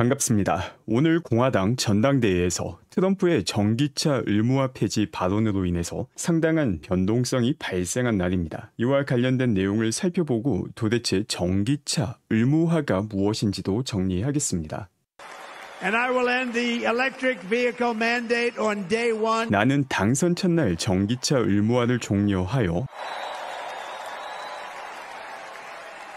반갑습니다. 오늘 공화당 전당대회에서 트럼프의 전기차 의무화 폐지 발언으로 인해서 상당한 변동성이 발생한 날입니다. 이와 관련된 내용을 살펴보고 도대체 전기차 의무화가 무엇인지도 정리하겠습니다. 나는 당선 첫날 전기차 의무화를 종료하여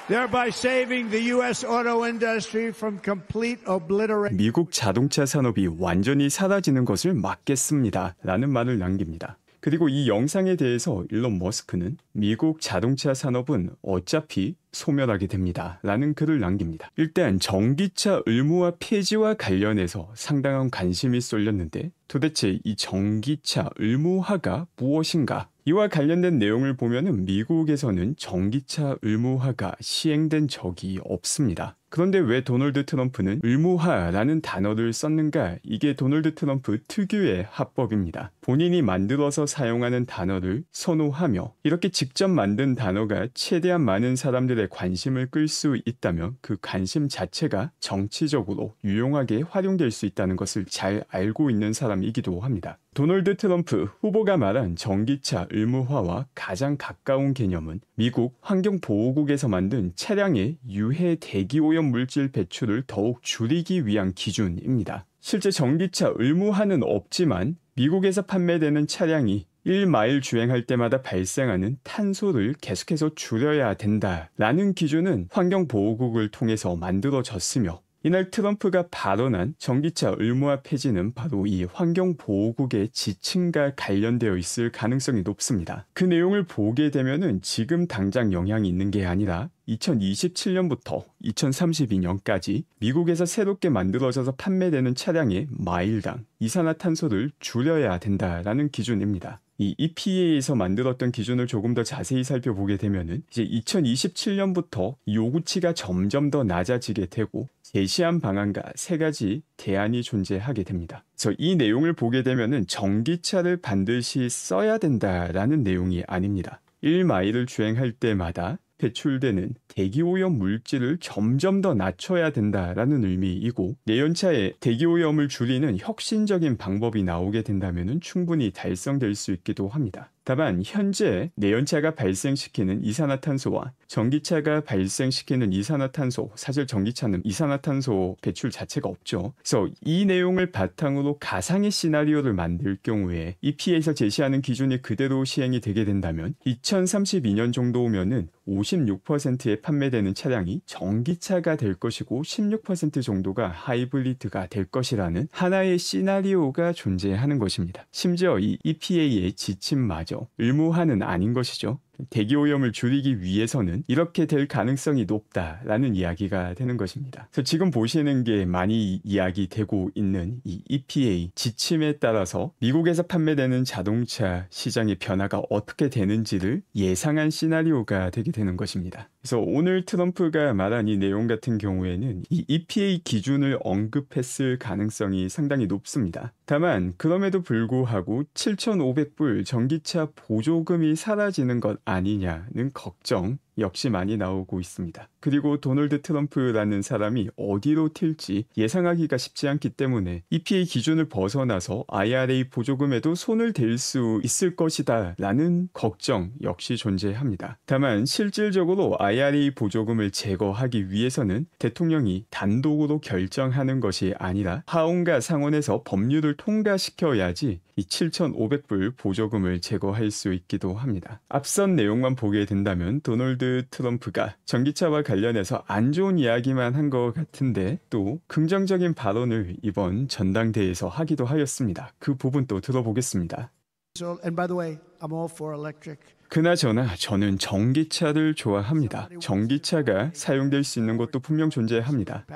thereby saving the U.S. auto industry from complete obliteration. 미국 자동차 산업이 완전히 사라지는 것을 막겠습니다. 라는 말을 남깁니다. 그리고 이 영상에 대해서 일론 머스크는 미국 자동차 산업은 어차피 소멸하게 됩니다. 라는 글을 남깁니다. 일단 전기차 의무화 폐지와 관련해서 상당한 관심이 쏠렸는데 도대체 이 전기차 의무화가 무엇인가? 이와 관련된 내용을 보면은 미국에서는 전기차 의무화가 시행된 적이 없습니다. 그런데 왜 도널드 트럼프는 의무화라는 단어를 썼는가? 이게 도널드 트럼프 특유의 화법입니다. 본인이 만들어서 사용하는 단어를 선호하며 이렇게 직접 만든 단어가 최대한 많은 사람들의 관심을 끌 수 있다면 그 관심 자체가 정치적으로 유용하게 활용될 수 있다는 것을 잘 알고 있는 사람이기도 합니다. 도널드 트럼프 후보가 말한 전기차 의무화와 가장 가까운 개념은 미국 환경보호국에서 만든 차량의 유해 대기오염 물질 배출을 더욱 줄이기 위한 기준입니다. 실제 전기차 의무화는 없지만 미국에서 판매되는 차량이 1마일 주행할 때마다 발생하는 탄소를 계속해서 줄여야 된다라는 기준은 환경보호국을 통해서 만들어졌으며 이날 트럼프가 발언한 전기차 의무화 폐지는 바로 이 환경보호국의 지침과 관련되어 있을 가능성이 높습니다. 그 내용을 보게 되면은 지금 당장 영향이 있는 게 아니라 2027년부터 2032년까지 미국에서 새롭게 만들어져서 판매되는 차량의 마일당 이산화탄소를 줄여야 된다라는 기준입니다. 이 EPA에서 만들었던 기준을 조금 더 자세히 살펴보게 되면은 이제 2027년부터 요구치가 점점 더 낮아지게 되고 제시한 방안과 세 가지 대안이 존재하게 됩니다. 그래서 이 내용을 보게 되면은 전기차를 반드시 써야 된다라는 내용이 아닙니다. 1마일을 주행할 때마다 배출되는 대기오염 물질을 점점 더 낮춰야 된다라는 의미이고 내연차의 대기오염을 줄이는 혁신적인 방법이 나오게 된다면 충분히 달성될 수 있기도 합니다. 다만 현재 내연차가 발생시키는 이산화탄소와 전기차가 발생시키는 이산화탄소, 사실 전기차는 이산화탄소 배출 자체가 없죠. 그래서 이 내용을 바탕으로 가상의 시나리오를 만들 경우에 EPA에서 제시하는 기준이 그대로 시행이 되게 된다면 2032년 정도면은 56%에 판매되는 차량이 전기차가 될 것이고 16% 정도가 하이브리드가 될 것이라는 하나의 시나리오가 존재하는 것입니다. 심지어 이 EPA의 지침마저 의무화는 아닌 것이죠. 대기오염을 줄이기 위해서는 이렇게 될 가능성이 높다라는 이야기가 되는 것입니다. 그래서 지금 보시는 게 많이 이야기되고 있는 이 EPA 지침에 따라서 미국에서 판매되는 자동차 시장의 변화가 어떻게 되는지를 예상한 시나리오가 되게 되는 것입니다. 그래서 오늘 트럼프가 말한 이 내용 같은 경우에는 이 EPA 기준을 언급했을 가능성이 상당히 높습니다. 다만 그럼에도 불구하고 7,500불 전기차 보조금이 사라지는 것 아니냐는 걱정 역시 많이 나오고 있습니다. 그리고 도널드 트럼프라는 사람이 어디로 튈지 예상하기가 쉽지 않기 때문에 EPA 기준을 벗어나서 IRA 보조금에도 손을 댈 수 있을 것이다 라는 걱정 역시 존재합니다. 다만 실질적으로 IRA 보조금을 제거하기 위해서는 대통령이 단독으로 결정하는 것이 아니라 하원과 상원에서 법률을 통과시켜야지 이 7,500불 보조금을 제거할 수 있기도 합니다. 앞선 내용만 보게 된다면 도널드 트럼프가 전기차와 관련해서 안 좋은 이야기만 한 것 같은데 또 긍정적인 발언을 이번 전당대회에서 하기도 하였습니다. 그 부분도 들어보겠습니다. And by the way, I'm all for electric. 그나저나 저는 전기차를 좋아합니다. 전기차가 사용될 수 있는 것도 분명 존재합니다.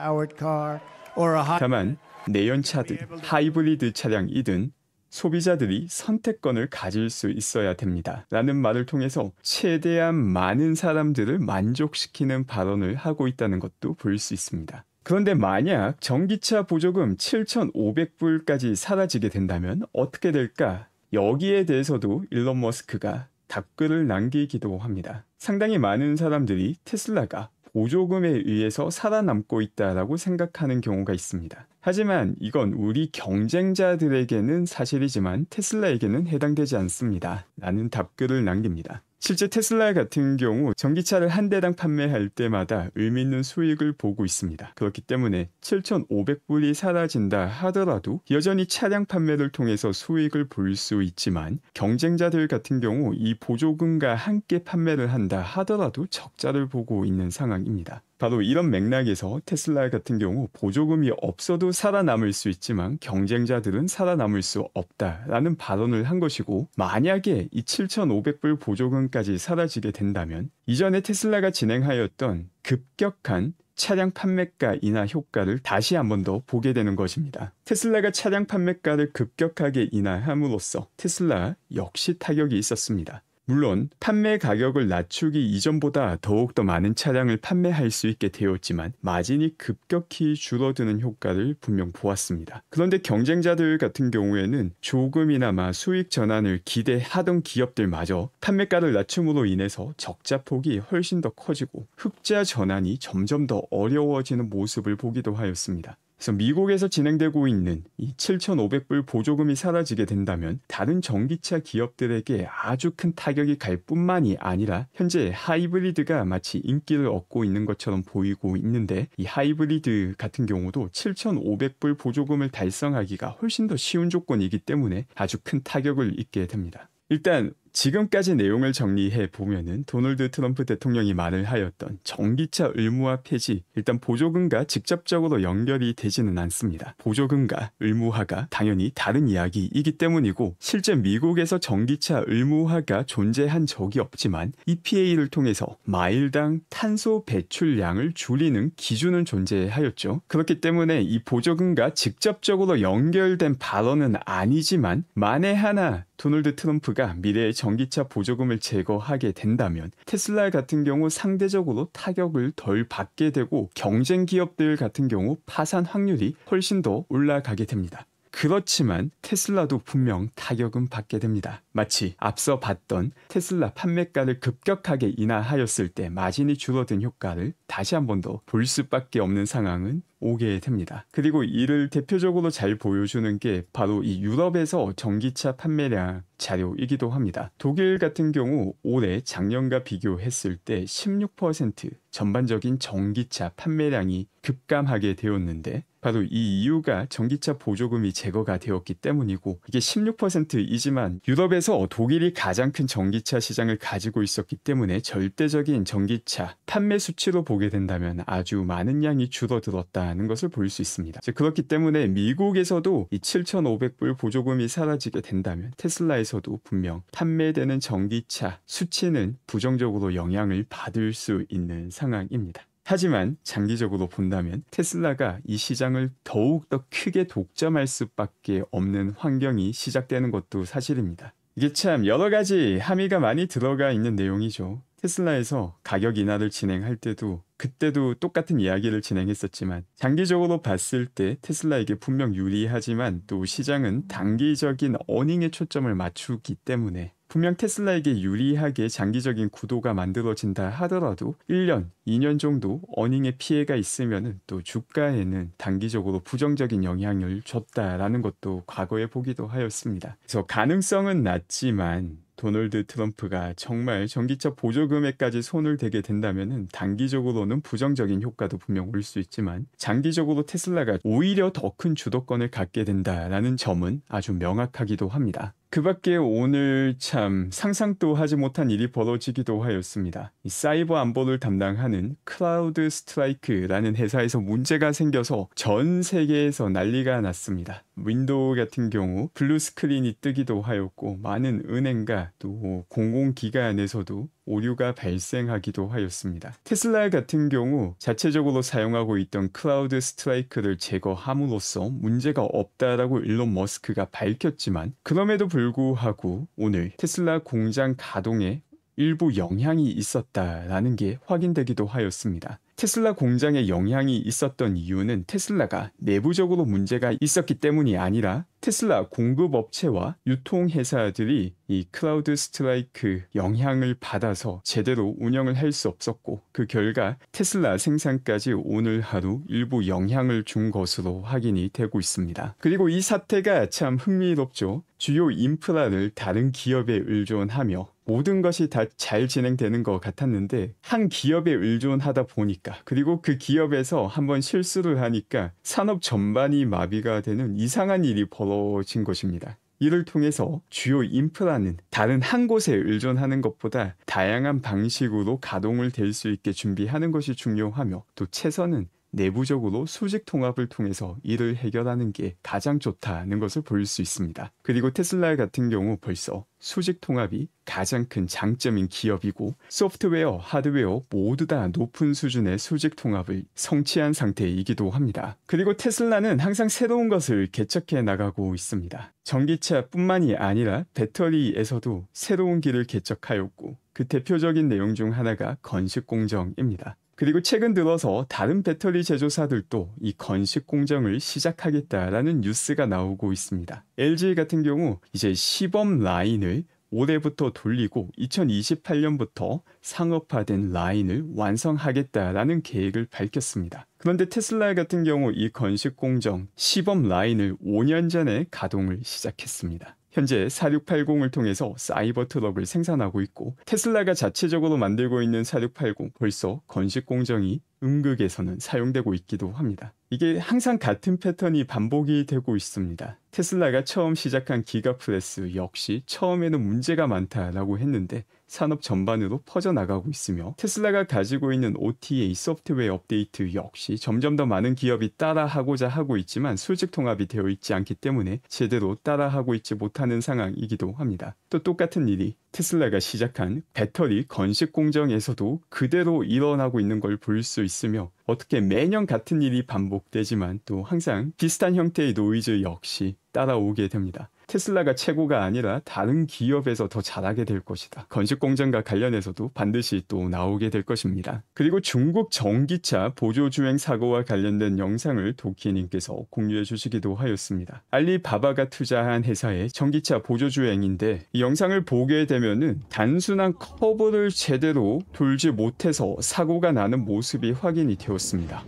다만 내연차든 하이브리드 차량이든 소비자들이 선택권을 가질 수 있어야 됩니다. 라는 말을 통해서 최대한 많은 사람들을 만족시키는 발언을 하고 있다는 것도 볼 수 있습니다. 그런데 만약 전기차 보조금 7,500불까지 사라지게 된다면 어떻게 될까? 여기에 대해서도 일론 머스크가 답글을 남기기도 합니다. 상당히 많은 사람들이 테슬라가 보조금에 의해서 살아남고 있다라고 생각하는 경우가 있습니다. 하지만 이건 우리 경쟁자들에게는 사실이지만 테슬라에게는 해당되지 않습니다. 라는 답글을 남깁니다. 실제 테슬라 같은 경우 전기차를 한 대당 판매할 때마다 의미 있는 수익을 보고 있습니다. 그렇기 때문에 7,500불이 사라진다 하더라도 여전히 차량 판매를 통해서 수익을 볼 수 있지만 경쟁자들 같은 경우 이 보조금과 함께 판매를 한다 하더라도 적자를 보고 있는 상황입니다. 바로 이런 맥락에서 테슬라 같은 경우 보조금이 없어도 살아남을 수 있지만 경쟁자들은 살아남을 수 없다라는 발언을 한 것이고, 만약에 이 7,500불 보조금까지 사라지게 된다면 이전에 테슬라가 진행하였던 급격한 차량 판매가 인하 효과를 다시 한 번 더 보게 되는 것입니다. 테슬라가 차량 판매가를 급격하게 인하함으로써 테슬라 역시 타격이 있었습니다. 물론 판매 가격을 낮추기 이전보다 더욱더 많은 차량을 판매할 수 있게 되었지만 마진이 급격히 줄어드는 효과를 분명 보았습니다. 그런데 경쟁자들 같은 경우에는 조금이나마 수익 전환을 기대하던 기업들마저 판매가를 낮춤으로 인해서 적자 폭이 훨씬 더 커지고 흑자 전환이 점점 더 어려워지는 모습을 보기도 하였습니다. 그래서 미국에서 진행되고 있는 이 7,500불 보조금이 사라지게 된다면 다른 전기차 기업들에게 아주 큰 타격이 갈 뿐만이 아니라 현재 하이브리드가 마치 인기를 얻고 있는 것처럼 보이고 있는데, 이 하이브리드 같은 경우도 7,500불 보조금을 달성하기가 훨씬 더 쉬운 조건이기 때문에 아주 큰 타격을 입게 됩니다. 일단 지금까지 내용을 정리해 보면은 도널드 트럼프 대통령이 말을 하였던 전기차 의무화 폐지, 일단 보조금과 직접적으로 연결이 되지는 않습니다. 보조금과 의무화가 당연히 다른 이야기이기 때문이고, 실제 미국에서 전기차 의무화가 존재한 적이 없지만 EPA를 통해서 마일당 탄소 배출량을 줄이는 기준은 존재하였죠. 그렇기 때문에 이 보조금과 직접적으로 연결된 발언은 아니지만 만에 하나 도널드 트럼프가 미래의 전기차 보조금을 제거하게 된다면 테슬라 같은 경우 상대적으로 타격을 덜 받게 되고 경쟁 기업들 같은 경우 파산 확률이 훨씬 더 올라가게 됩니다. 그렇지만 테슬라도 분명 타격은 받게 됩니다. 마치 앞서 봤던 테슬라 판매가를 급격하게 인하하였을 때 마진이 줄어든 효과를 다시 한 번 더 볼 수밖에 없는 상황은 오게 됩니다. 그리고 이를 대표적으로 잘 보여주는 게 바로 이 유럽에서 전기차 판매량 자료이기도 합니다. 독일 같은 경우 올해 작년과 비교했을 때 16% 전반적인 전기차 판매량이 급감하게 되었는데, 바로 이 이유가 전기차 보조금이 제거가 되었기 때문이고, 이게 16%이지만 유럽에서 독일이 가장 큰 전기차 시장을 가지고 있었기 때문에 절대적인 전기차 판매 수치로 보게 된다면 아주 많은 양이 줄어들었다는 것을 볼 수 있습니다. 그렇기 때문에 미국에서도 이 7,500불 보조금이 사라지게 된다면 테슬라에서도 분명 판매되는 전기차 수치는 부정적으로 영향을 받을 수 있는 상황입니다. 하지만 장기적으로 본다면 테슬라가 이 시장을 더욱더 크게 독점할 수밖에 없는 환경이 시작되는 것도 사실입니다. 이게 참 여러 가지 함의가 많이 들어가 있는 내용이죠. 테슬라에서 가격 인하를 진행할 때도 그때도 똑같은 이야기를 진행했었지만 장기적으로 봤을 때 테슬라에게 분명 유리하지만 또 시장은 단기적인 어닝에 초점을 맞추기 때문에 분명 테슬라에게 유리하게 장기적인 구도가 만들어진다 하더라도 1년, 2년 정도 어닝에 피해가 있으면 또 주가에는 단기적으로 부정적인 영향을 줬다라는 것도 과거에 보기도 하였습니다. 그래서 가능성은 낮지만 도널드 트럼프가 정말 전기차 보조금에까지 손을 대게 된다면 단기적으로는 부정적인 효과도 분명 올 수 있지만 장기적으로 테슬라가 오히려 더 큰 주도권을 갖게 된다라는 점은 아주 명확하기도 합니다. 그 밖에 오늘 참 상상도 하지 못한 일이 벌어지기도 하였습니다. 이 사이버 안보를 담당하는 클라우드 스트라이크라는 회사에서 문제가 생겨서 전 세계에서 난리가 났습니다. 윈도우 같은 경우 블루 스크린이 뜨기도 하였고 많은 은행과 또 공공기관에서도 오류가 발생하기도 하였습니다. 테슬라 같은 경우 자체적으로 사용하고 있던 클라우드 스트라이크를 제거함으로써 문제가 없다라고 일론 머스크가 밝혔지만 그럼에도 불구하고 오늘 테슬라 공장 가동에 일부 영향이 있었다라는 게 확인되기도 하였습니다. 테슬라 공장에 영향이 있었던 이유는 테슬라가 내부적으로 문제가 있었기 때문이 아니라 테슬라 공급업체와 유통회사들이 이 클라우드 스트라이크 영향을 받아서 제대로 운영을 할 수 없었고 그 결과 테슬라 생산까지 오늘 하루 일부 영향을 준 것으로 확인이 되고 있습니다. 그리고 이 사태가 참 흥미롭죠. 주요 인프라를 다른 기업에 의존하며 모든 것이 다 잘 진행되는 것 같았는데 한 기업에 의존하다 보니까 그리고 그 기업에서 한번 실수를 하니까 산업 전반이 마비가 되는 이상한 일이 벌어진 것입니다. 이를 통해서 주요 인프라는 다른 한 곳에 의존하는 것보다 다양한 방식으로 가동을 될 수 있게 준비하는 것이 중요하며 또 최선은 내부적으로 수직 통합을 통해서 이를 해결하는 게 가장 좋다는 것을 볼 수 있습니다. 그리고 테슬라 같은 경우 벌써 수직 통합이 가장 큰 장점인 기업이고 소프트웨어, 하드웨어 모두 다 높은 수준의 수직 통합을 성취한 상태이기도 합니다. 그리고 테슬라는 항상 새로운 것을 개척해 나가고 있습니다. 전기차뿐만이 아니라 배터리에서도 새로운 길을 개척하였고 그 대표적인 내용 중 하나가 건식 공정입니다. 그리고 최근 들어서 다른 배터리 제조사들도 이 건식 공정을 시작하겠다라는 뉴스가 나오고 있습니다. LG 같은 경우 이제 시범 라인을 올해부터 돌리고 2028년부터 상업화된 라인을 완성하겠다라는 계획을 밝혔습니다. 그런데 테슬라 같은 경우 이 건식 공정 시범 라인을 5년 전에 가동을 시작했습니다. 현재 4680을 통해서 사이버 트럭을 생산하고 있고 테슬라가 자체적으로 만들고 있는 4680 벌써 건식 공정이 음극에서는 사용되고 있기도 합니다. 이게 항상 같은 패턴이 반복이 되고 있습니다. 테슬라가 처음 시작한 기가프레스 역시 처음에는 문제가 많다라고 했는데 산업 전반으로 퍼져나가고 있으며 테슬라가 가지고 있는 OTA 소프트웨어 업데이트 역시 점점 더 많은 기업이 따라하고자 하고 있지만 수직 통합이 되어 있지 않기 때문에 제대로 따라하고 있지 못하는 상황이기도 합니다. 또 똑같은 일이 테슬라가 시작한 배터리 건식 공정에서도 그대로 일어나고 있는 걸 볼 수 있으며 어떻게 매년 같은 일이 반복되지만 또 항상 비슷한 형태의 노이즈 역시 따라오게 됩니다. 테슬라가 최고가 아니라 다른 기업에서 더 잘하게 될 것이다. 건식 공정과 관련해서도 반드시 또 나오게 될 것입니다. 그리고 중국 전기차 보조주행 사고와 관련된 영상을 도키님께서 공유해 주시기도 하였습니다. 알리바바가 투자한 회사의 전기차 보조주행인데 이 영상을 보게 되면은 단순한 커브를 제대로 돌지 못해서 사고가 나는 모습이 확인이 되었습니다.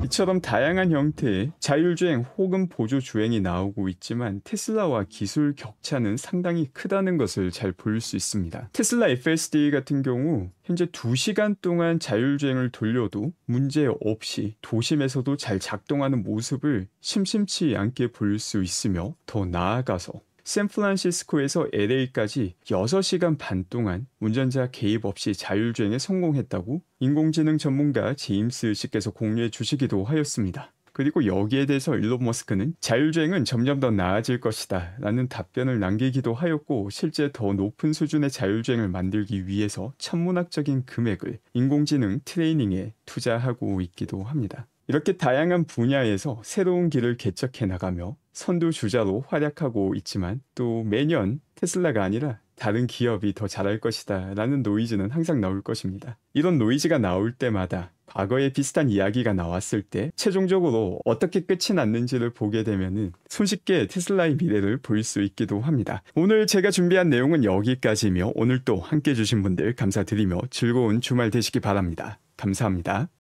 이처럼 다양한 형태의 자율주행 혹은 보조주행이 나오고 있지만 테슬라와 기술 격차는 상당히 크다는 것을 잘 볼 수 있습니다. 테슬라 FSD 같은 경우 현재 2시간 동안 자율주행을 돌려도 문제 없이 도심에서도 잘 작동하는 모습을 심심치 않게 볼 수 있으며 더 나아가서 샌프란시스코에서 LA까지 6시간 반 동안 운전자 개입 없이 자율주행에 성공했다고 인공지능 전문가 제임스 씨께서 공유해 주시기도 하였습니다. 그리고 여기에 대해서 일론 머스크는 자율주행은 점점 더 나아질 것이다 라는 답변을 남기기도 하였고 실제 더 높은 수준의 자율주행을 만들기 위해서 천문학적인 금액을 인공지능 트레이닝에 투자하고 있기도 합니다. 이렇게 다양한 분야에서 새로운 길을 개척해 나가며 선두주자로 활약하고 있지만 또 매년 테슬라가 아니라 다른 기업이 더 잘할 것이다 라는 노이즈는 항상 나올 것입니다. 이런 노이즈가 나올 때마다 과거에 비슷한 이야기가 나왔을 때 최종적으로 어떻게 끝이 났는지를 보게 되면은 손쉽게 테슬라의 미래를 볼 수 있기도 합니다. 오늘 제가 준비한 내용은 여기까지이며 오늘 또 함께 해주신 분들 감사드리며 즐거운 주말 되시기 바랍니다. 감사합니다.